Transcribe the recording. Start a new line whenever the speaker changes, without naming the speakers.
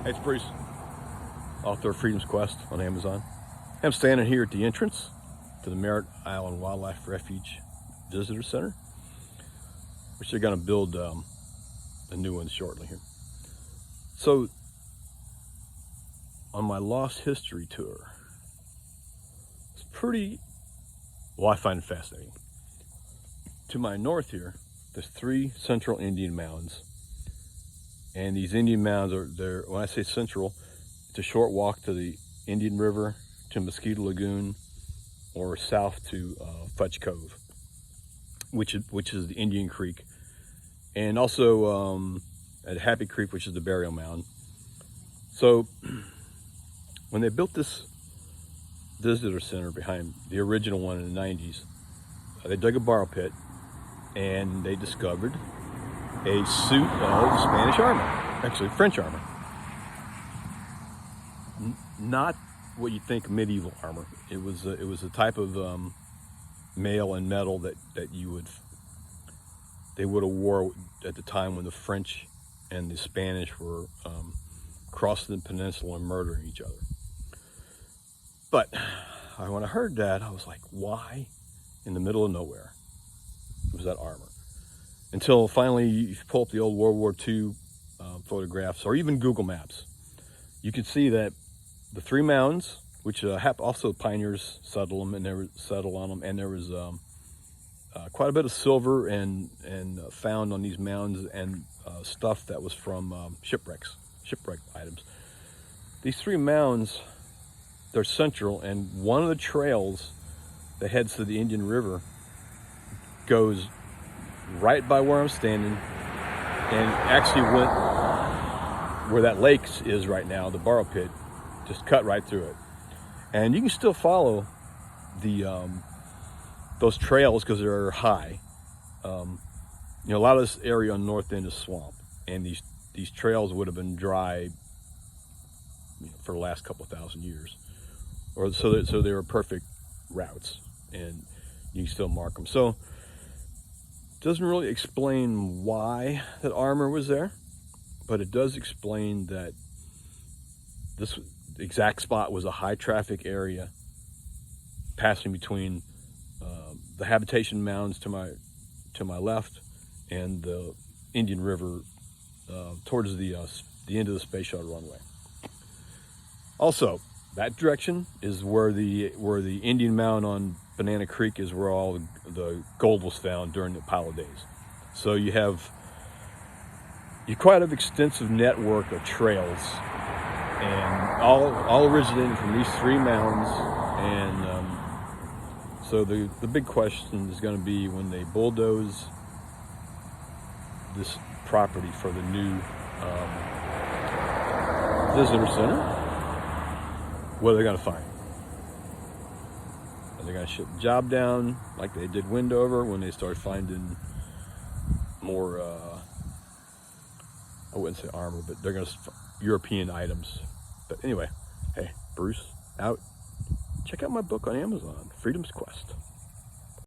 Hey, it's Bruce, author of Freedom's Quest on Amazon. I'm standing here at the entrance to the Merritt Island Wildlife Refuge Visitor Center, which they're going to build a new one shortly here. So, on my Lost History tour, it's I find it fascinating. To my north here, there's 3 central Indian mounds. And these Indian mounds when I say central, it's a short walk to the Indian River, to Mosquito Lagoon, or south to Fudge Cove, which is the Indian Creek, and also at Happy Creek, which is the burial mound. So when they built this visitor center behind the original one in the 90s, they dug a borrow pit and they discovered a suit of Spanish armor, actually French armor. Not what you think medieval armor. It was a type of mail and metal that they would have wore at the time when the French and the Spanish were crossing the peninsula and murdering each other. But when I heard that, I was like, why in the middle of nowhere was that armor? Until finally you pull up the old World War II photographs, or even Google Maps, you can see that the 3 mounds, which also pioneers settled on them, and there was quite a bit of silver and found on these mounds, and stuff that was from shipwreck items. These 3 mounds, they're central, and one of the trails that heads to the Indian River goes right by where I'm standing, and actually went where that lake is right now, the borrow pit, just cut right through it. And you can still follow those trails because they're high. A lot of this area on the north end is swamp, and these trails would have been dry for the last couple thousand years, so they were perfect routes, and you can still mark them. So doesn't really explain why that armor was there, but it does explain that this exact spot was a high traffic area passing between the habitation mounds to my left and the Indian River towards the end of the space shuttle runway. Also, that direction is where the Indian Mound on Banana Creek is, where all the gold was found during the Apollo days. So you quite have extensive network of trails, and all originating from these 3 mounds. And so the big question is going to be, when they bulldoze this property for the new visitor center, what are they going to find? Are they going to shut the job down like they did Windover when they started finding more, I wouldn't say armor, but they're going to European items. But anyway, hey, Bruce out. Check out my book on Amazon, Freedom's Quest.